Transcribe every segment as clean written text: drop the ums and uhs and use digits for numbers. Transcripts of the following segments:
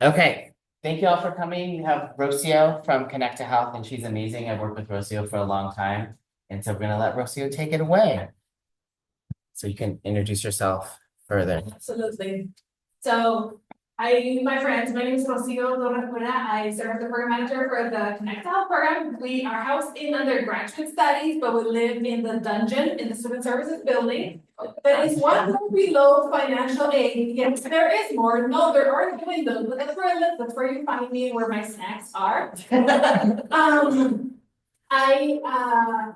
Okay, thank you all for coming. You have Rocio from Connect2Health, and she's amazing. I've worked with Rocio for a long time, and so we're gonna let Rocio take it away. So you can introduce yourself further. Absolutely. So, my friends, my name is Rocio Torres. I serve as the program manager for the Connect2Health program. We are housed in undergraduate studies, but we live in the dungeon in the student services building. That is one floor below financial aid. Yes, there is more. No, there aren't windows, but that's where I live. That's where you find me, where my snacks are. I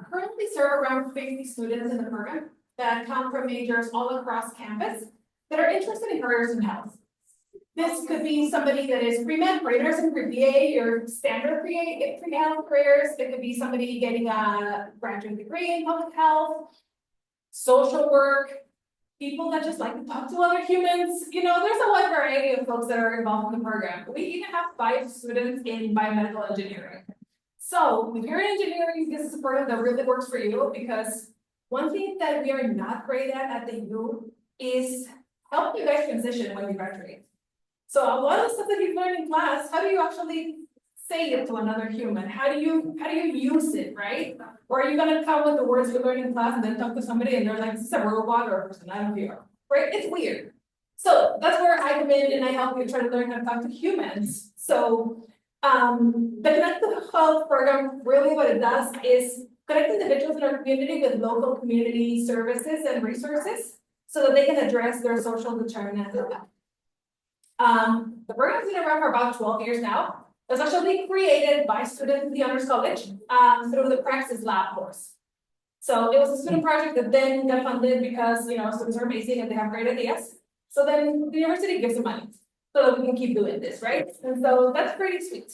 currently serve around 50 students in the program that come from majors all across campus that are interested in careers in health. This could be somebody that is pre-med, pre-nursing, pre-BA, or standard pre-health careers. It could be somebody getting a graduate degree in public health, social work, people that just like to talk to other humans. You know, there's a wide variety of folks that are involved in the program. We even have 5 students in biomedical engineering. So if you're in engineering, this is a program that really works for you, because one thing that we are not great at the U is helping you guys transition when you graduate. So a lot of the stuff that you learn in class, how do you actually say it to another human? How do you use it, right? Or are you gonna come with the words you learn in class and then talk to somebody and they're like, this is a robot or a person, I don't care, right? It's weird. So that's where I come in and I help you try to learn how to talk to humans. So the Connect2Health program, really what it does is connect individuals in our community with local community services and resources so that they can address their social determinants of health. The program's been around for about 12 years now. It was actually created by students in the Honors College through the Praxis Lab course. So it was a student project that then got funded because, you know, students are amazing and they have great ideas. So then the university gives them money so that we can keep doing this, right? And so that's pretty sweet.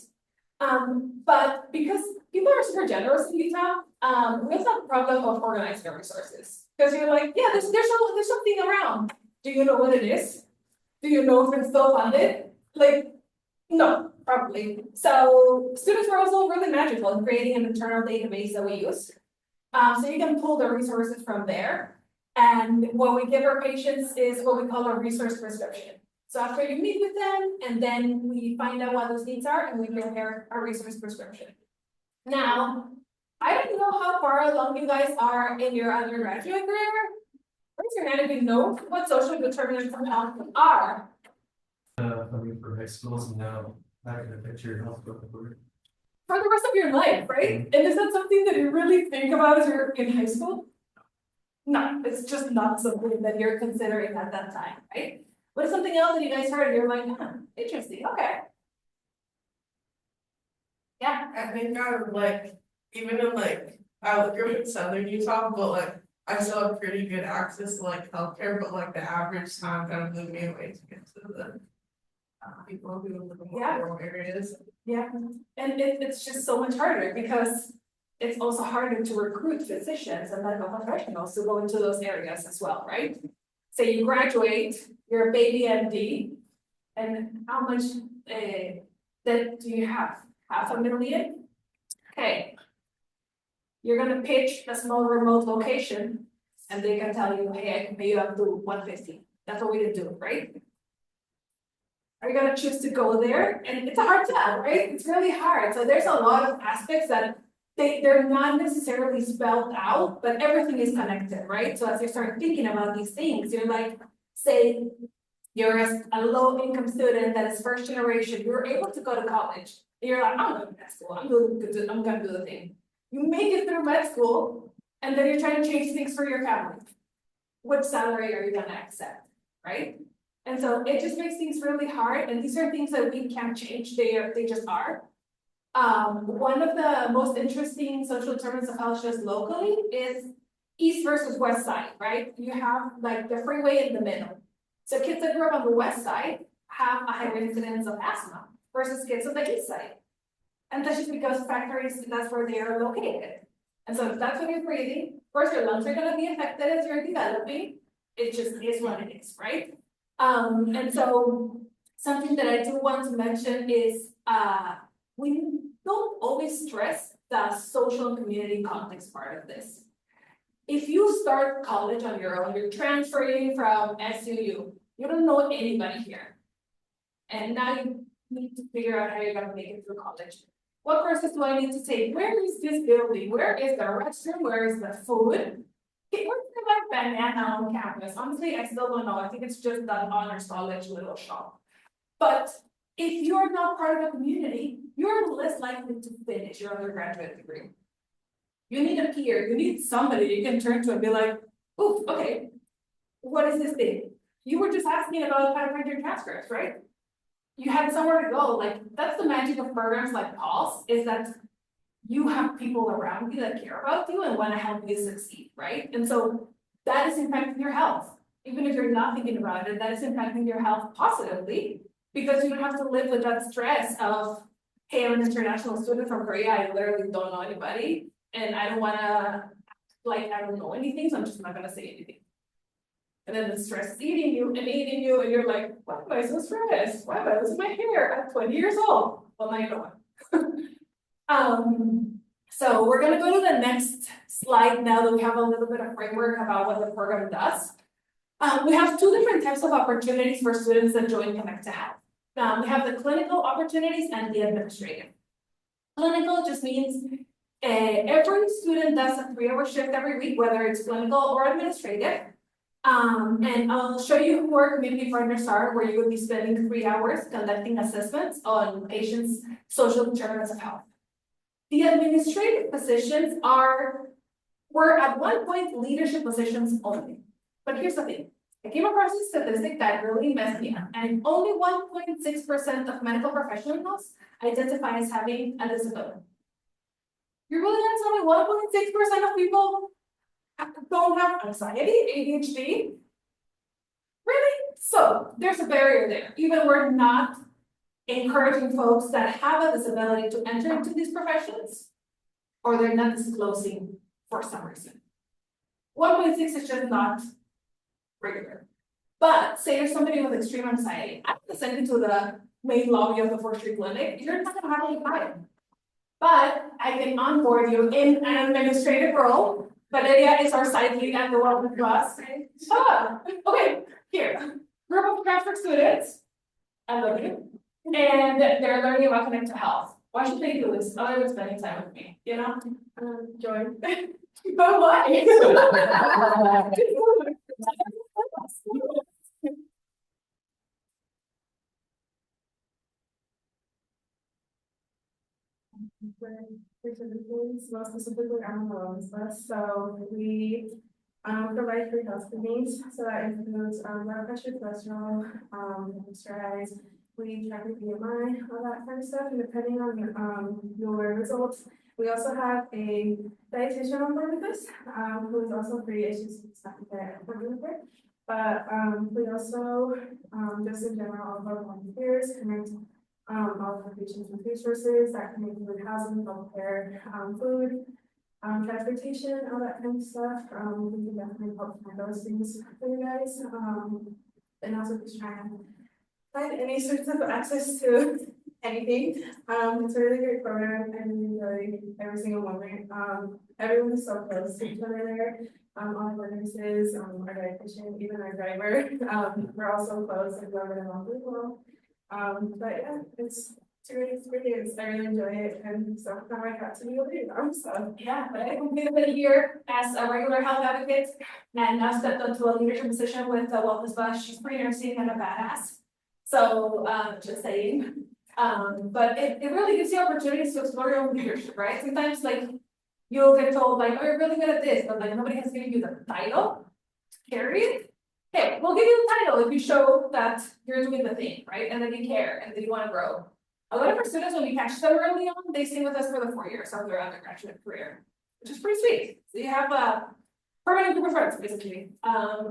But because people are super generous in Utah, we also have a problem of organizing our resources. Because you're like, yeah, there's something around. Do you know what it is? Do you know if it's still funded? Like, no, probably. So students were also really magical in creating an internal database that we use. So you can pull the resources from there. And what we give our patients is what we call a resource prescription. So after you meet with them, and then we find out what those needs are, and we prepare a resource prescription. Now, I don't know how far along you guys are in your undergraduate career. Raise your hand if you know what social determinants of health are. For high schools and now back in the picture health book. For the rest of your life, right? And is that something that you really think about as you're in high school? No, it's just not something that you're considering at that time, right? What is something else that you guys heard? You're like, interesting, okay. Yeah. I think I would like, even in like, I grew up in southern Utah, but like, I still have pretty good access to like healthcare, but like the average time kind of moved me away to get to the people who live in more rural areas. Yeah, and it's just so much harder because it's also harder to recruit physicians and medical professionals to go into those areas as well, right? Say you graduate, you're a baby MD, and how much debt do you have? $500,000? Okay. You're gonna pitch a small remote location and they can tell you, hey, I can pay you up to 150. That's what we did do, right? Are you gonna choose to go there? And it's a hard tell, right? It's really hard. So there's a lot of aspects that they're not necessarily spelled out, but everything is connected, right? So as you start thinking about these things, you're like, say, you're a low income student that is first generation, you're able to go to college. And you're like, I'm going to med school, I'm gonna do the thing. You make it through med school, and then you're trying to change things for your family. What salary are you gonna accept, right? And so it just makes things really hard, and these are things that we can't change, they just are. One of the most interesting social determinants of health just locally is east versus west side, right? You have like the freeway in the middle. So kids that grew up on the west side have a higher incidence of asthma versus kids on the east side. And that's just because factories, that's where they are located. And so if that's what you're breathing, of course your lungs are gonna be affected as you're developing. It just is what it is, right? And so something that I do want to mention is we don't always stress the social and community context part of this. If you start college on your own, you're transferring from SUU, you don't know anybody here. And now you need to figure out how you're gonna make it through college. What courses do I need to take? Where is this building? Where is the restroom? Where is the food? Okay, where's the like banana on campus? Honestly, I still don't know. I think it's just that honors college little shop. But if you're not part of the community, you're less likely to finish your undergraduate degree. You need a peer, you need somebody you can turn to and be like, ooh, okay, what is this thing? You were just asking about how to print your transcripts, right? You had somewhere to go, like, that's the magic of programs like Pulse, is that you have people around you that care about you and wanna help you succeed, right? And so that is impacting your health. Even if you're not thinking about it, that is impacting your health positively, because you don't have to live with that stress of, hey, I'm an international student from Korea, I literally don't know anybody, and I don't wanna, like, I don't know anything, so I'm just not gonna say anything. And then the stress is eating you, and you're like, why am I so stressed? Why am I losing my hair at 20 years old? Well, now you know. So we're gonna go to the next slide now that we have a little bit of framework about what the program does. We have two different types of opportunities for students that join Connect2Health. We have the clinical opportunities and the administrative. Clinical just means every student does a 3-hour shift every week, whether it's clinical or administrative. And I'll show you who our community partners are, where you would be spending 3 hours conducting assessments on patients' social determinants of health. The administrative positions were at one point leadership positions only. But here's the thing, I came across a statistic that really messed me up, and only 1.6% of medical professionals identify as having a disability. You really gonna tell me 1.6% of people don't have anxiety, ADHD? Really? So there's a barrier there. Even we're not encouraging folks that have a disability to enter into these professions, or they're not disclosing for some reason. 1.6 is just not regular. But say you're somebody with extreme anxiety, I'm gonna send you to the main lobby of the 4th Street Clinic, you're not gonna have any time. But I can onboard you in an administrative role. Valeria is our site lead and the wellness class. Okay, here, group of transfer students. I love you. And they're learning about Connect2Health. Why should they do this other than spending time with me? You know, join. But why? Most specifically, I'm a wellness class, so we provide free health screenings, so that includes blood pressure, cholesterol, exercise, we track your BMI, all that kind of stuff, and depending on your results, we also have a dietitian on board with us, who is also free. It's just not that with her. But we also just in general, all of our volunteers connect all of our patients with resources that can include housing, healthcare, food, transportation, all that kind of stuff. We can definitely help find those things for you guys. And also just trying to find any sorts of access to anything. It's a really great program and we enjoy every single moment. Everyone is so close to each other there. All our nurses, our dietitian, even our driver. We're all so close and love it along as well. But yeah, it's a great experience. I really enjoy it, and so now I got to be able to do now. So Yeah, but I completed it here as a regular health advocate and now stepped into a leadership position with the wellness bus. She's pretty nursing and a badass. So just saying. But it really gives you opportunities to explore your own leadership, right? Sometimes like you'll get told like, oh, you're really good at this, but like nobody has given you the title to carry it. Okay, we'll give you the title if you show that you're doing the thing, right? And then you care and then you want to grow. A lot of our students, when we catch them early on, they stay with us for the 4 years of their undergraduate career, which is pretty sweet. So you have a permanent group of friends, basically.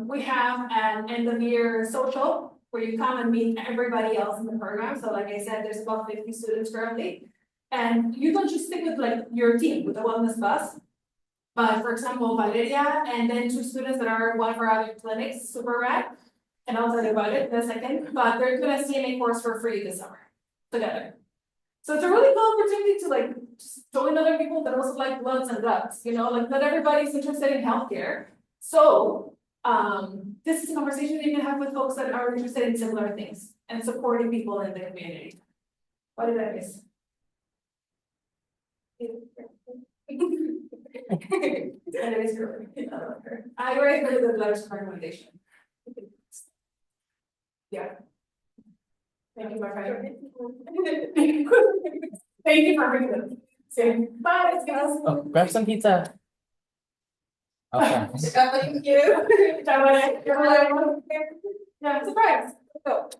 We have an end of year social where you come and meet everybody else in the program. So like I said, there's about 50 students currently. And you don't just stick with like your team with the wellness bus. But for example, Valeria and then 2 students that are one of our other clinics, super rad. And I'll tell you about it in a second. But they're doing a CMA course for free this summer together. So it's a really cool opportunity to like just join other people that also like bloods and guts, you know, like not everybody's interested in healthcare. So this is a conversation that you can have with folks that are interested in similar things. and supporting people in the community. What did I miss? I already heard the letters of recommendation. Yeah. Thank you, my friend. Thank you for bringing them. So, bye, guys. Oh, grab some pizza. Okay. Thank you. Yeah, surprise. Go.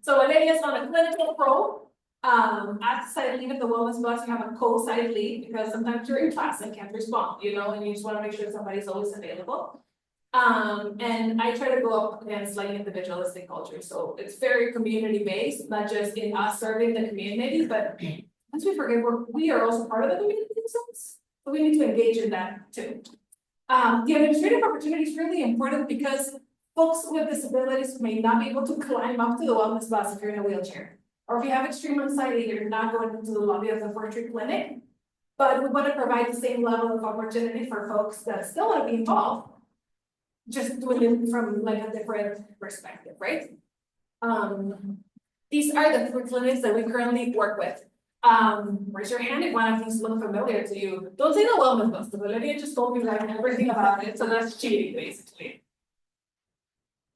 So Valeria is on a clinical pro. As site lead of the wellness bus, you have a co-site lead because sometimes you're in class and can't respond, you know, and you just want to make sure somebody's always available. And I try to go up against like individualistic culture, so it's very community based, not just in us serving the community, but once we forget we are also part of the community themselves, so we need to engage in that too. The administrative opportunity is really important because folks with disabilities may not be able to climb up to the wellness bus if you're in a wheelchair. Or if you have extreme anxiety, you're not going into the lobby of the forestry clinic. But we want to provide the same level of opportunity for folks that still want to be involved. Just doing it from like a different perspective, right? These are the 3 clinics that we currently work with. Raise your hand if one of these look familiar to you. Don't say the wellness bus, the Olivia just told you like everything about it, so that's cheating basically.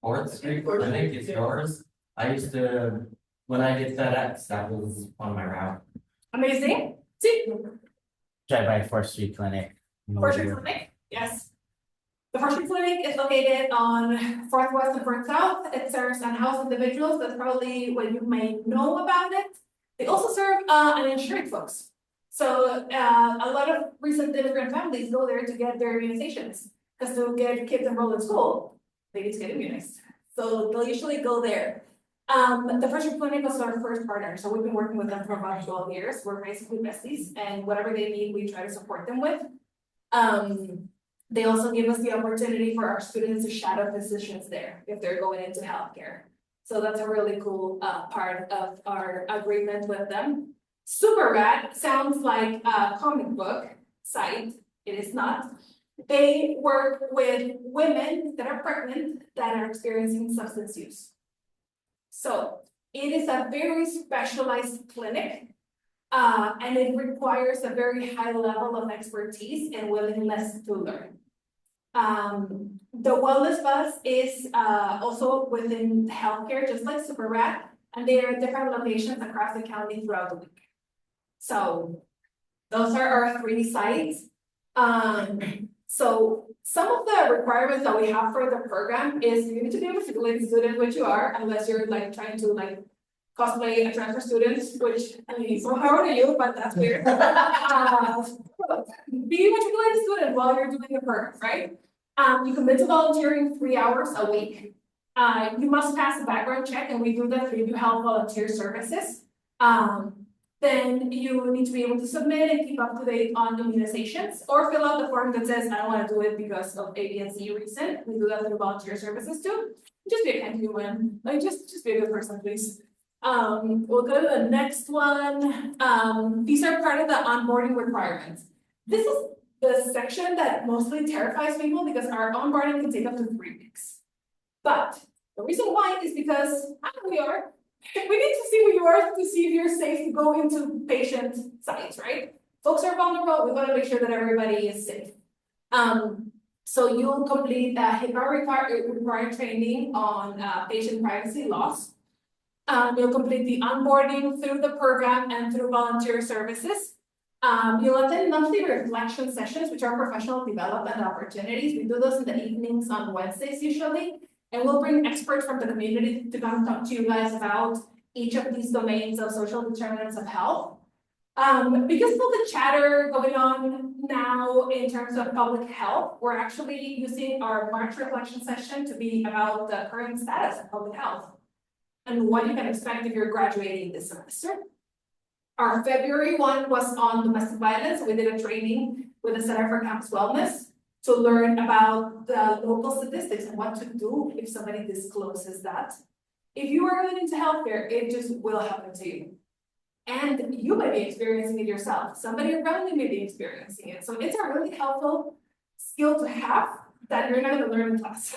Fourth Street Clinic is yours. I used to, when I did FedEx, that was on my route. Amazing. See, Drive by 4th Street Clinic. Forestry Clinic, yes. The Forestry Clinic is located on 4th West and 4th South. It serves unhoused individuals. That's probably what you may know about it. They also serve uninsured folks. So a lot of recent immigrant families go there to get their immunizations because to get kids enrolled in school, they need to get immunized. So they'll usually go there. The Forestry Clinic was our first partner, so we've been working with them for about 12 years. We're basically besties, and whatever they need, we try to support them with. They also give us the opportunity for our students to shadow physicians there if they're going into healthcare. So that's a really cool part of our agreement with them. Super Rad sounds like a comic book site. It is not. They work with women that are pregnant that are experiencing substance use. So it is a very specialized clinic. And it requires a very high level of expertise and willingness to learn. The wellness bus is also within healthcare, just like Super Rad, and they are at different locations across the county throughout the week. So those are our 3 sites. So some of the requirements that we have for the program is you need to be a matriculated student, which you are, unless you're like trying to like cosplay a transfer student, which I mean, so how are you? But that's weird. Be a matriculated student while you're doing the program, right? You commit to volunteering 3 hours a week. You must pass a background check, and we do that through Connect2Health volunteer services. Then you need to be able to submit and keep up to date on immunizations, or fill out the form that says, I don't want to do it because of A, B, and C reason. We do that through volunteer services too. Just be a kind human, like just be a good person, please. We'll go to the next one. These are part of the onboarding requirements. This is the section that mostly terrifies people because our onboarding can take up to 3 weeks. But the reason why is because we are. We need to see who you are to see if you're safe to go into patient sites, right? Folks are vulnerable. We want to make sure that everybody is safe. So you'll complete HIPAA required training on patient privacy laws. You'll complete the onboarding through the program and through volunteer services. You'll attend monthly reflection sessions, which are professional development opportunities. We do those in the evenings on Wednesdays usually. And we'll bring experts from the community to come talk to you guys about each of these domains of social determinants of health. Because of all the chatter going on now in terms of public health, we're actually using our March reflection session to be about the current status of public health and what you can expect if you're graduating this semester. Our February one was on domestic violence. We did a training with the Center for Campus Wellness to learn about the local statistics and what to do if somebody discloses that. If you are going into healthcare, it just will happen to you. And you may be experiencing it yourself. Somebody around you may be experiencing it. So it's a really helpful skill to have that you're not going to learn in class.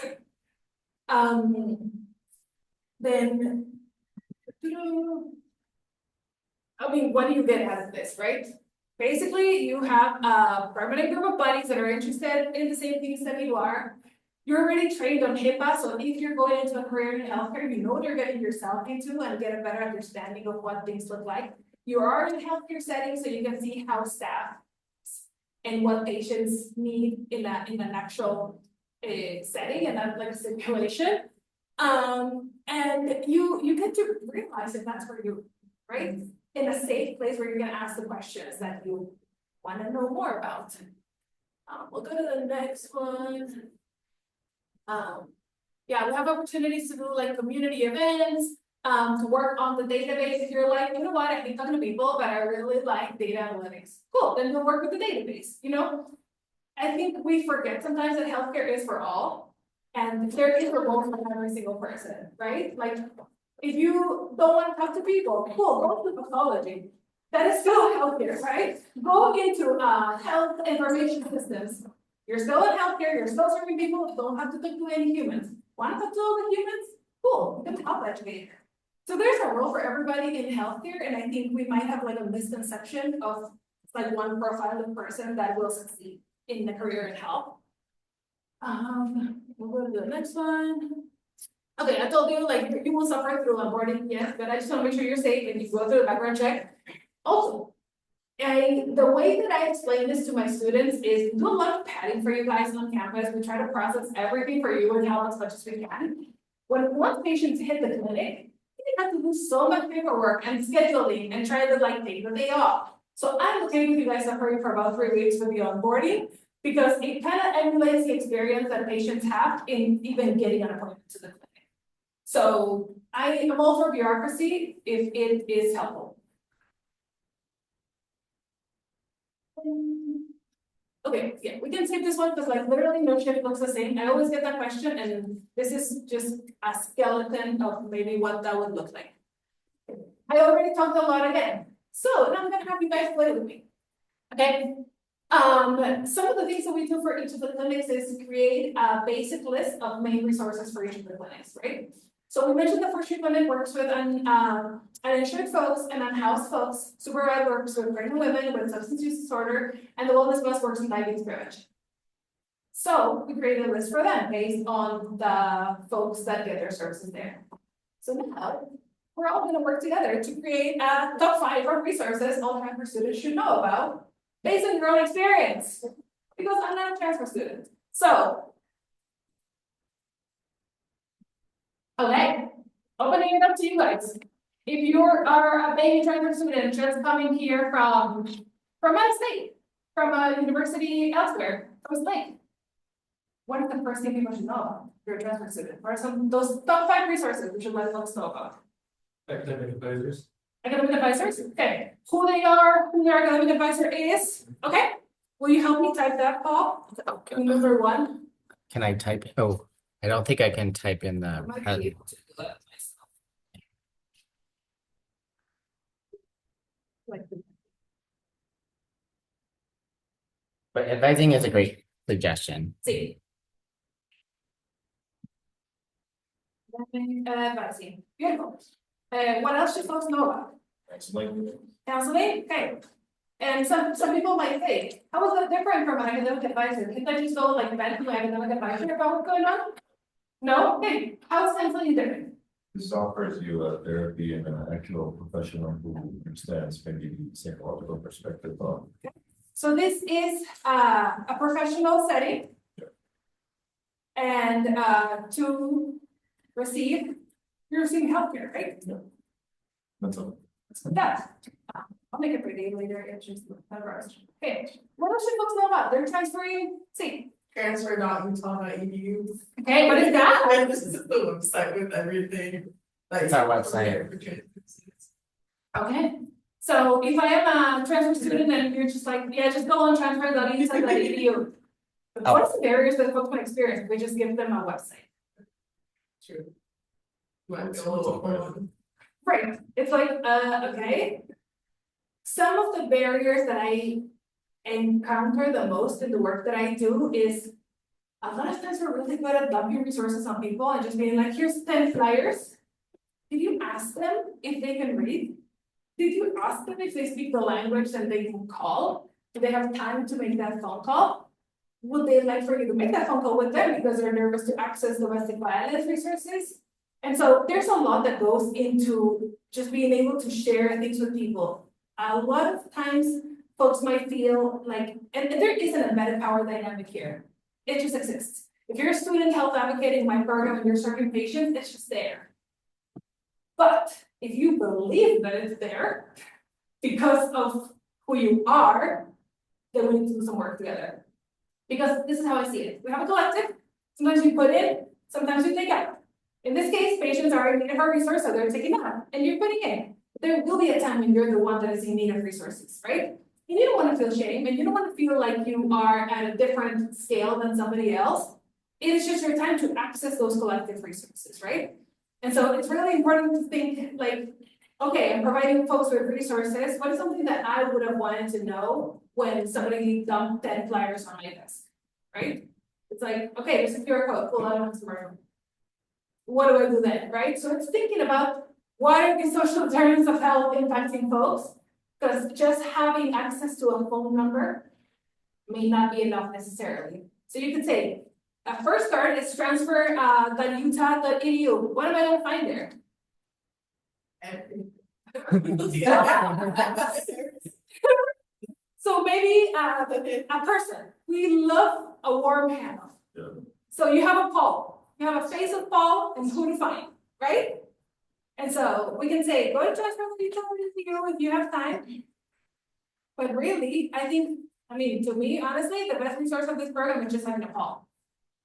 then. I mean, what do you get out of this, right? Basically, you have a permanent group of buddies that are interested in the same things that you are. You're already trained on HIPAA, so if you're going into a career in healthcare, you know what you're getting yourself into and get a better understanding of what things look like. You are in a healthcare setting, so you can see how staff and what patients need in an actual setting and not like a simulation. And you get to realize if that's where you, right? In a safe place where you're gonna ask the questions that you wanna know more about. We'll go to the next one. Yeah, we have opportunities to do like community events, to work on the database. If you're like, you know what, I hate talking to people, but I really like data analytics. Cool, then we'll work with the database, you know? I think we forget sometimes that healthcare is for all. And there is a role for every single person, right? Like, if you don't want to talk to people, cool, go to pathology. That is still healthcare, right? Go into health information systems. You're still in healthcare, you're still serving people, don't have to talk to any humans. Want to talk to all the humans? Cool, you can help educate. So there's a role for everybody in healthcare, and I think we might have like a misconception of like one profile of person that will succeed in the career in health. We'll go to the next one. Okay, I told you like you will suffer through onboarding, yes, but I just want to make sure you're safe and you go through the background check. Also, the way that I explain this to my students is do a lot of padding for you guys on campus. We try to process everything for you and help as much as we can. Once patients hit the clinic, they have to do so much paperwork and scheduling and try to like take the day off. So I'm okay with you guys suffering for about 3 weeks with the onboarding because it kind of emulates the experience that patients have in even getting an appointment to the clinic. So I am all for bureaucracy if it is helpful. Okay, yeah, we can skip this one because like literally no shift looks the same. I always get that question and this is just a skeleton of maybe what that would look like. I already talked a lot again. So now I'm gonna have you guys play with me. Okay. Some of the things that we do for each of the clinics is create a basic list of main resources for each of the clinics, right? So we mentioned the First Street Clinic works with uninsured folks and unhoused folks. Superride works with pregnant women with substance use disorder, and the Wellness Bus works with diabetes prevention. So we created a list for them based on the folks that get their services there. So now we're all going to work together to create a top 5 of resources all transfer students should know about based on your own experience. Because I'm not a transfer student. So okay, opening it up to you guys. If you are a baby transfer student just coming here from out of state, from a university elsewhere, from a state, what is the first thing people should know about? If you're a transfer student. What are some those top 5 resources we should let folks know about? Academic advisors. Academic advisors, okay. Who they are, who their academic advisor is, okay? Will you help me type that, Paul? Okay. Number 1. Can I type? Oh, I don't think I can type in I might be able to do that myself. Like the but advising is a great suggestion. see. Advising, beautiful. What else should folks know about? Counseling, okay. And some people might say, how is that different from an academic advisor? Can't I just go like vent to my academic advisor about what's going on? No, okay, how is counseling different? This offers you a therapy and an actual professional who understands maybe the psychological perspective of. So this is a professional setting. And to receive, you're receiving healthcare, right? That's all. That. I'll make it pretty later. It's just okay. What else should folks know about? They're transferring. See. Transfer.utah.edu. Okay, what is that? And this is the website with everything. Like It's our website. Okay. So if I am a transfer student and you're just like, yeah, just go on transfer.utah.edu. What is the barriers that folks might experience if we just give them a website? True. Might be a little more. Right. It's like, okay. Some of the barriers that I encounter the most in the work that I do is a lot of times we're really good at dumping resources on people and just being like, here's 10 flyers. ask them if they can read? Did you ask them if they speak the language that they can call? Do they have time to make that phone call? Would they like for you to make that phone call with them because they're nervous to access domestic violence resources? And so there's a lot that goes into just being able to share things with people. A lot of times folks might feel like, and there is an embedded power dynamic here. It just exists. If you're a student health advocate in my program and you're serving patients, it's just there. But if you believe that it's there because of who you are, then we need to do some work together. Because this is how I see it. We have a collective. Sometimes we put in, sometimes we take out. In this case, patients are in need of a resource, so they're taking out, and you're putting in. There will be a time when you're the one that is in need of resources, right? And you don't want to feel shame, and you don't want to feel like you are at a different scale than somebody else. It is just your time to access those collective resources, right? And so it's really important to think like, okay, I'm providing folks with resources. What is something that I would have wanted to know when somebody dumped 10 flyers on my desk, right? It's like, okay, there's a QR code, pull out on tomorrow. What do I do then, right? So it's thinking about what are the social determinants of health impacting folks? Because just having access to a phone number may not be enough necessarily. So you could say, a first start is transfer.utah.edu. What am I gonna find there? So maybe a person. We love a warm handle. Yeah. So you have a Paul, you have a face of Paul and who to find, right? And so we can say, go to transfer.utah.edu if you have time. But really, I mean, to me, honestly, the best resource of this program is just having a Paul.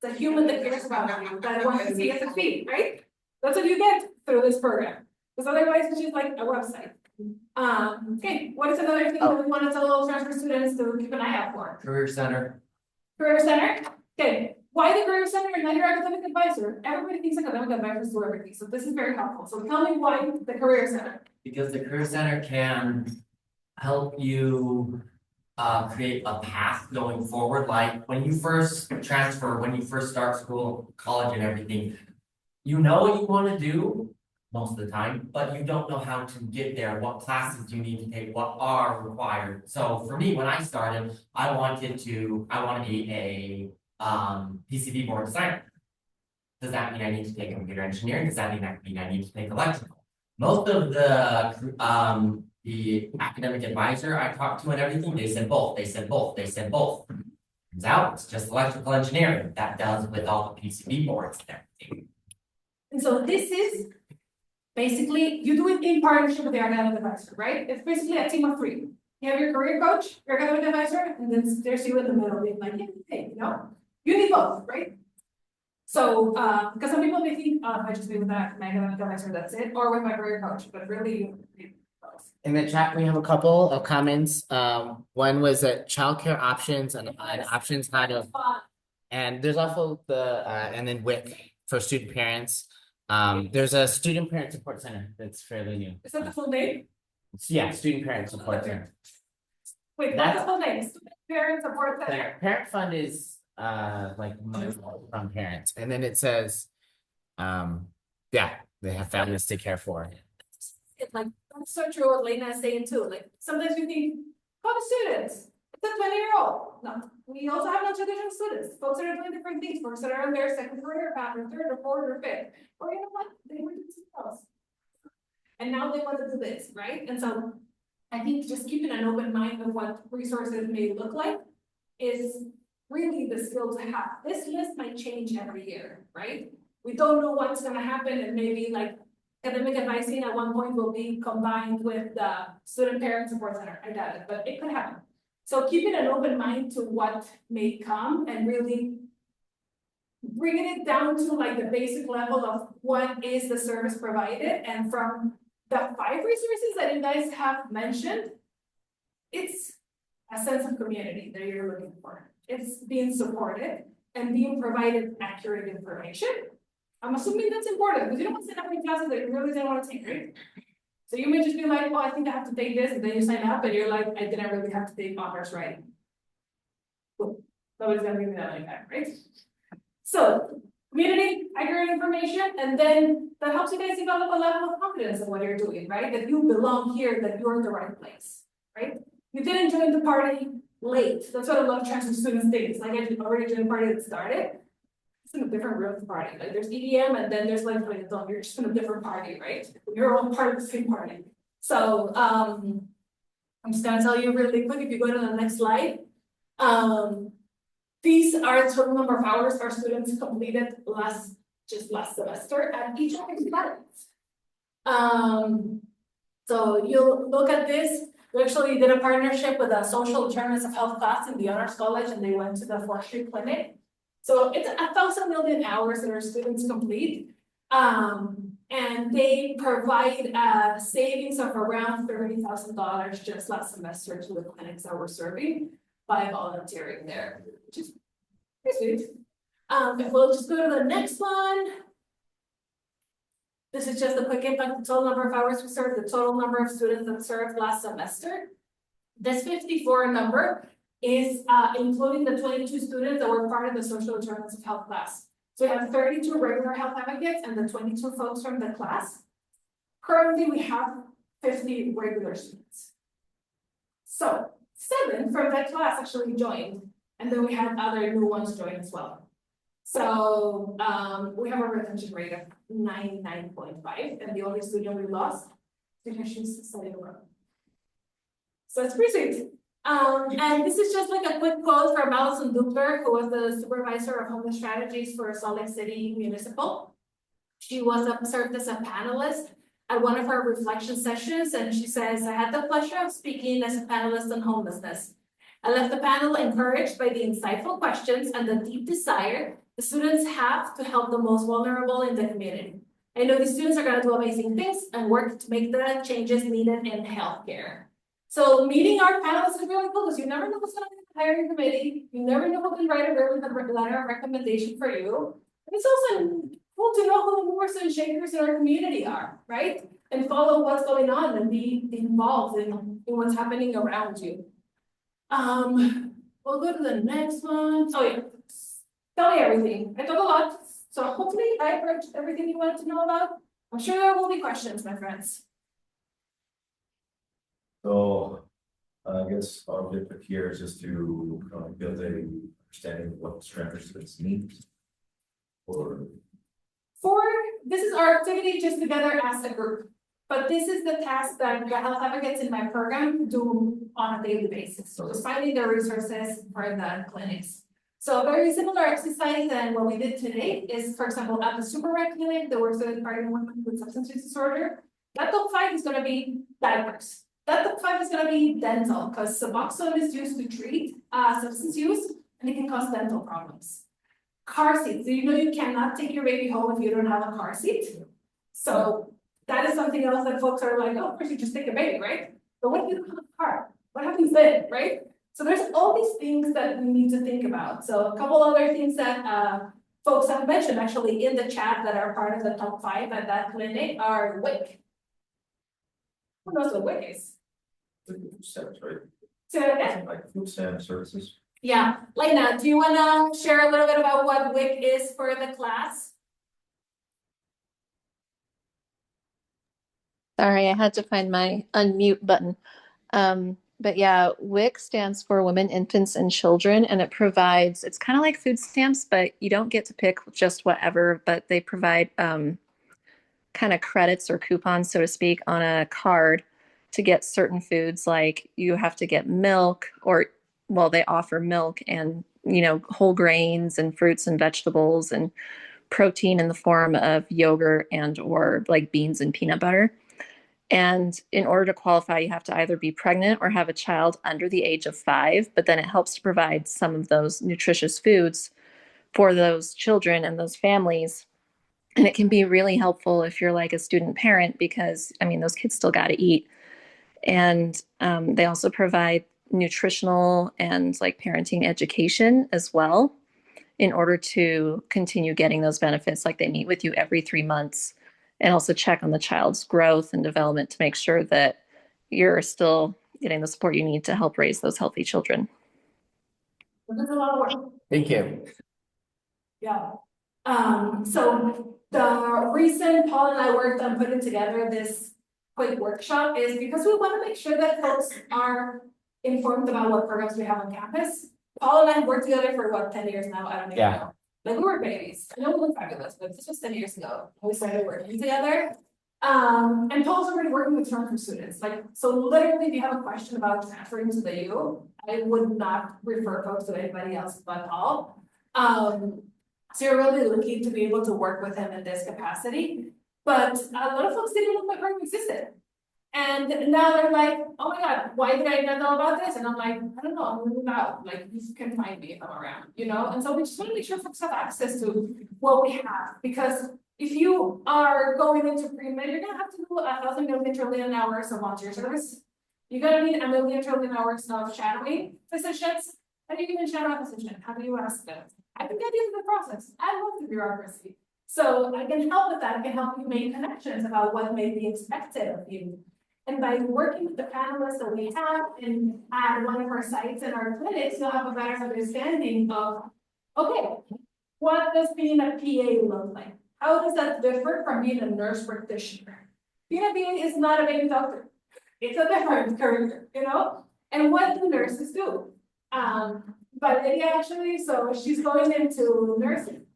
It's a human that cares about you, that wants to see us succeed, right? That's what you get through this program. Because otherwise it's just like a website. Okay, what is another thing that we want to tell transfer students to keep an eye out for? Career Center. Career Center? Okay, why the Career Center and not your academic advisor? Everybody thinks academic advisors do everything, so this is very helpful. So tell me why the Career Center. Because the Career Center can help you create a path going forward. Like when you first transfer, when you first start school, college and everything, you know what you want to do most of the time, but you don't know how to get there, what classes you need to take, what are required. So for me, when I started, I want to be a PCB board designer. Does that mean I need to take computer engineering? Does that mean I need to take electrical? Most of the academic advisor I talked to and everything, they said both. Turns out it's just electrical engineering that does with all the PCB boards and everything. And so this is basically, you do it in partnership with the academic advisor, right? It's basically a team of three. You have your career coach, your academic advisor, and then there's you in the middle being like, hey, you need both, right? So, because some people may think, I just be with that, my academic advisor, that's it, or with my career coach, but really you need both. In the chat, we have a couple of comments. One was that childcare options and options how to, and there's also the, and then WIC for student parents. There's a student parent support center that's fairly new. Is that the full name? Yeah, student parent support center. Wait, what's the full name? Student Parent Support Center? Their parent fund is like money from parents, and then it says, yeah, they have families to care for. It's like, that's so true what Lena is saying too, like, sometimes we think, college students, it's a 20-year-old. No, we also have non-traditional students, folks that are doing different things, folks that are on their second career path, or third, or fourth, or fifth. Or you know what, they were doing something else. And now they want to do this, right? And so I think just keeping an open mind of what resources may look like is really the skill to have. This list might change every year, right? We don't know what's gonna happen, and maybe like academic advising at one point will be combined with the student parent support center. I doubt it, but it could happen. So keeping an open mind to what may come and really bringing it down to like the basic level of what is the service provided, and from the 5 resources that you guys have mentioned, it's a sense of community that you're looking for. It's being supported and being provided accurate information. I'm assuming that's important because you don't want to sit up in classes that you really didn't want to take, right? So you may just be like, oh, I think I have to take this, and then you sign up and you're like, I didn't really have to take honors writing. Cool. Nobody's gonna give me that like that, right? So community, accurate information, and then that helps you guys develop a level of confidence in what you're doing, right? That you belong here, that you're in the right place, right? You didn't join the party late. That's what a lot of transfer students think. It's like I already joined the party that started. It's in a different room of the party. Like there's EDM and then there's like you're just in a different party, right? You're all part of the same party. So I'm just gonna tell you really quick if you go to the next slide. These are the total number of hours our students completed last semester at each of these departments. So you'll look at this. We actually did a partnership with a social determinants of health class in the honors college, and they went to the forestry clinic. So it's 1,000 million hours that our students complete. And they provide savings of around $30,000 just last semester to the clinics that we're serving by volunteering there, which is pretty sweet. If we'll just go to the next one. This is just a quick impact, the total number of hours we served, the total number of students that served last semester. This 54 number is including the 22 students that were part of the social determinants of health class. So we have 32 regular health advocates and the 22 folks from the class. Currently, we have 50 regular students. So 7 from that class actually joined, and then we had other new ones join as well. So we have a retention rate of 99.5, and the only student we lost because she's studying abroad. So it's pretty sweet. And this is just like a quick quote from Alison Dupler, who was the supervisor of homeless strategies for Salt Lake City Municipal. She was served as a panelist at one of our reflection sessions, and she says, I had the pleasure of speaking as a panelist on homelessness. I left the panel encouraged by the insightful questions and the deep desire the students have to help the most vulnerable in the community. I know the students are going to do amazing things and work to make the changes needed in healthcare. So meeting our panelists is really cool because you never know what's going to be the hiring committee. You never know who can write a really good letter of recommendation for you. And it's also cool to know who the movers and shakers in our community are, right? And follow what's going on and be involved in what's happening around you. We'll go to the next one. Oh yeah. Tell me everything. I talk a lot, so hopefully I heard everything you wanted to know about. I'm sure there will be questions, my friends. So, I guess our objective here is just to build a understanding of what transfer students need. Or This is our activity just together as a group, but this is the task that the health advocates in my program do on a daily basis. So just finding the resources for the clinics. So a very similar exercise than what we did today is, for example, at the super rec clinic, that works with pregnant women with substance use disorder. That top 5 is going to be diapers. That top 5 is going to be dental, because Suboxone is used to treat substance use, and it can cause dental problems. Car seats. So you know you cannot take your baby home if you don't have a car seat. So that is something else that folks are like, oh, of course you just take a baby, right? But what if you don't have a car? What happens then, right? So there's all these things that we need to think about. So a couple other things that folks have mentioned actually in the chat that are part of the top 5 at that clinic are WIC. Who knows what WIC is? food stamps, right? So again, Like food stamp services. yeah, Lena, do you want to share a little bit about what WIC is for the class? Sorry, I had to find my unmute button. But yeah, WIC stands for Women, Infants, and Children, and it provides, it's kind of like food stamps, but you don't get to pick just whatever, but they provide kind of credits or coupons, so to speak, on a card to get certain foods. Like you have to get milk, or, well, they offer milk and, you know, whole grains and fruits and vegetables and protein in the form of yogurt and or like beans and peanut butter. And in order to qualify, you have to either be pregnant or have a child under the age of 5, but then it helps to provide some of those nutritious foods for those children and those families. And it can be really helpful if you're like a student parent, because I mean, those kids still got to eat. And they also provide nutritional and like parenting education as well in order to continue getting those benefits. Like they meet with you every 3 months and also check on the child's growth and development to make sure that you're still getting the support you need to help raise those healthy children. That's a lot of work. Thank you. Yeah. So the reason Paul and I worked on putting together this quick workshop is because we want to make sure that folks are informed about what programs we have on campus. Paul and I have worked together for what, 10 years now? I don't even Yeah. know. Like we were babies. I know we look fabulous, but this was 10 years ago. We started working together. And Paul's already working with transfer students. Like, so literally, if you have a question about transferring to the U, I would not refer folks to anybody else but Paul. So you're really lucky to be able to work with him in this capacity. But a lot of folks didn't know my program existed. And now they're like, oh my God, why did I not know about this? And I'm like, I don't know, I'm moving out. Like, you can find me if I'm around, you know? And so we just want to make sure folks have access to what we have. Because if you are going into pre-med, you're gonna have to do 1,000 million trillion hours of volunteer service. You're gonna need 1 million trillion hours of shadowing physicians. How do you even shadow a physician? How do you ask them? I can get you through the process. I love the bureaucracy. So I can help with that. I can help you make connections about what may be expected of you. And by working with the panelists that we have and at one of our sites in our clinics, you'll have a better understanding of, okay, what does being a PA look like? How does that differ from being a nurse practitioner? Being a PA is not a baby doctor. It's a different career, you know? And what do nurses do? Valeria actually, so she's going into nursing.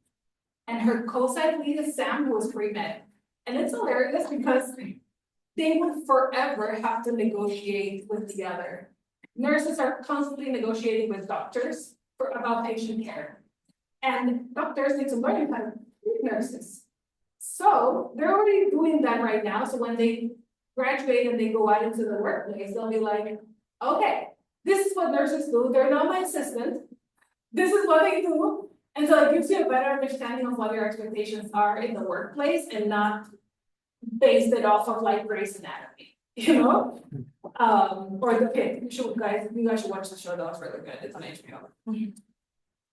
And her co-site lead is Sam, who was pre-med. And it's hilarious because they would forever have to negotiate with the other. Nurses are constantly negotiating with doctors about patient care. And doctors need to learn how to treat nurses. So they're already doing that right now. So when they graduate and they go out into the workplace, they'll be like, okay, this is what nurses do. They're not my assistant. This is what they do. And so it gives you a better understanding of what your expectations are in the workplace and not based it off of like Grey's Anatomy, you know? Or The Pit. You guys should watch the show. That was really good. It's on HBO.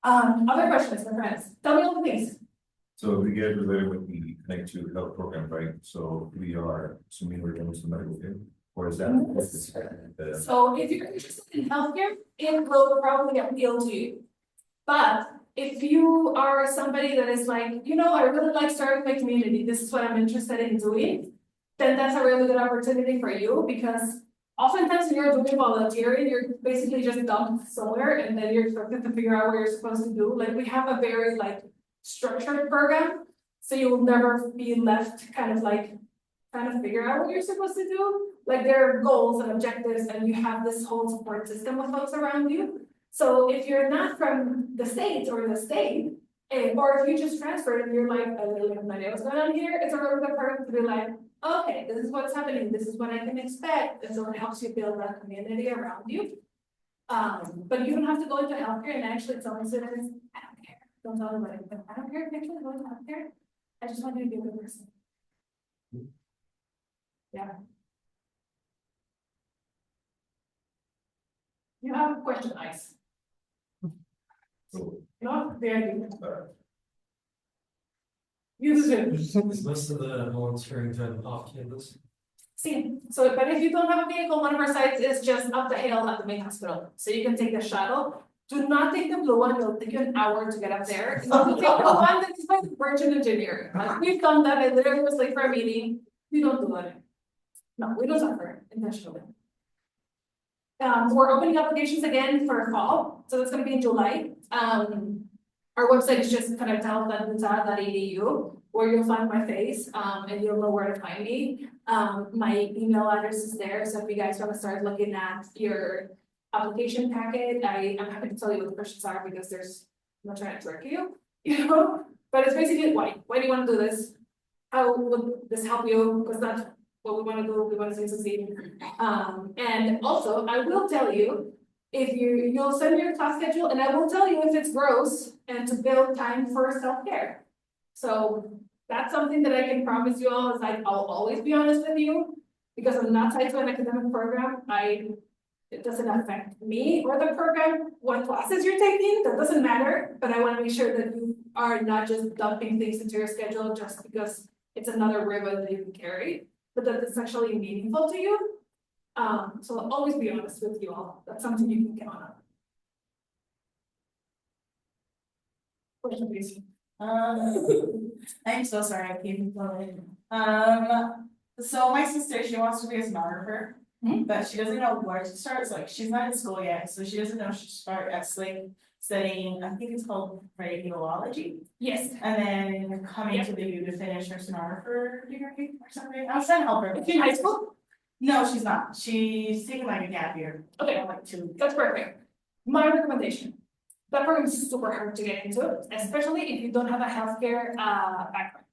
Other questions, my friends? Tell me all the things. So we get related with the Connect2Health program, right? So we are assuming we're going to medical field, or is that? So if you're interested in healthcare, it will probably appeal to you. But if you are somebody that is like, you know, I really like starting my community, this is what I'm interested in doing, then that's a really good opportunity for you because oftentimes when you're doing volunteering, you're basically just dumped somewhere and then you're expected to figure out what you're supposed to do. Like we have a very like structured program, so you will never be left kind of like trying to figure out what you're supposed to do. Like there are goals and objectives and you have this whole support system of folks around you. So if you're not from the States or the state, or if you just transferred and you're like, I really have no idea what's going on here, it's a really good program to be like, okay, this is what's happening, this is what I can expect. And so it helps you build that community around you. But you don't have to go into healthcare and actually tell students, I don't care. Don't tell anybody, but I don't care if you're going to healthcare. I just want you to be a good person. Yeah. You have a question, Ice. So, No, very good. Use it. Is most of the volunteering done off campus? See, so, but if you don't have a vehicle, one of our sites is just up the hill at the main hospital, so you can take the shuttle. Do not take the blue one, it'll take you an hour to get up there. You take the one that is by the Virgin Engineering, like, we've done that, I literally was late for a meeting, we don't do that. No, we don't suffer intentionally. We're opening applications again for fall, so it's gonna be in July. Our website is just connect2health.edu, where you'll find my face, and you'll know where to find me. My email address is there, so if you guys wanna start looking at your application packet, I'm happy to tell you what the questions are, because I'm not trying to trick you, you know? But it's basically why do you wanna do this? How would this help you? Because that's what we wanna do, we wanna see succeed. And also, I will tell you, if you'll send me your class schedule, and I will tell you if it's gross, and to build time for self-care. So that's something that I can promise you all, is like, I'll always be honest with you, because I'm not tied to an academic program, it doesn't affect me or the program, what classes you're taking, that doesn't matter, but I wanna make sure that you are not just dumping things into your schedule just because it's another ribbon that you can carry, but that it's actually meaningful to you. So I'll always be honest with you all. That's something you can count on. Question, please. I'm so sorry, I keep going. So my sister, she wants to be a sonographer, but she doesn't know where to start, so like, she's not in school yet, so she doesn't know she should start at studying, I think it's called radiology. Yes, And then coming to the U to finish her sonographer degree or something, I was trying to help her. is she in high school? No, she's not, she's taking like a gap year. Okay. Like 2. That's perfect. My recommendation, that program is super hard to get into, especially if you don't have a healthcare background.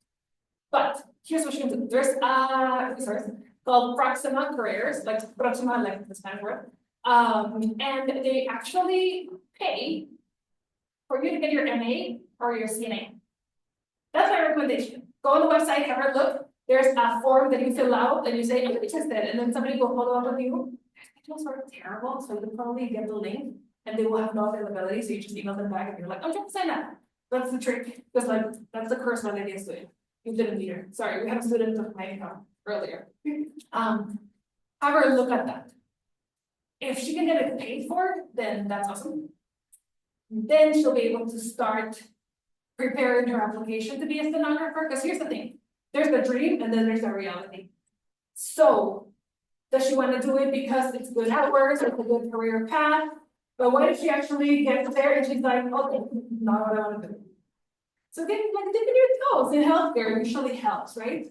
But here's what you can do, there's a resource called Proxima Careers, like Proxima, like the Spanish word. And they actually pay for you to get your MA or your CNA. That's my recommendation. Go on the website, have a look. There's a form that you fill out and you say, I'm interested, and then somebody will follow up with you. Their schedules are terrible, so you'll probably get the link and they will have no availability, so you just email them back and you're like, I'm trying to sign up. That's the trick, because like, that's the curse when I get a student. You didn't need her. Sorry, we had a student of my account earlier. Have her look at that. If she can get it paid for, then that's awesome. Then she'll be able to start preparing her application to be a stenographer, because here's the thing, there's the dream and then there's the reality. So, does she want to do it because it's good hours, it's a good career path? But what if she actually gets there and she's like, okay, not what I want to do. So getting like dipping your toes in healthcare usually helps, right?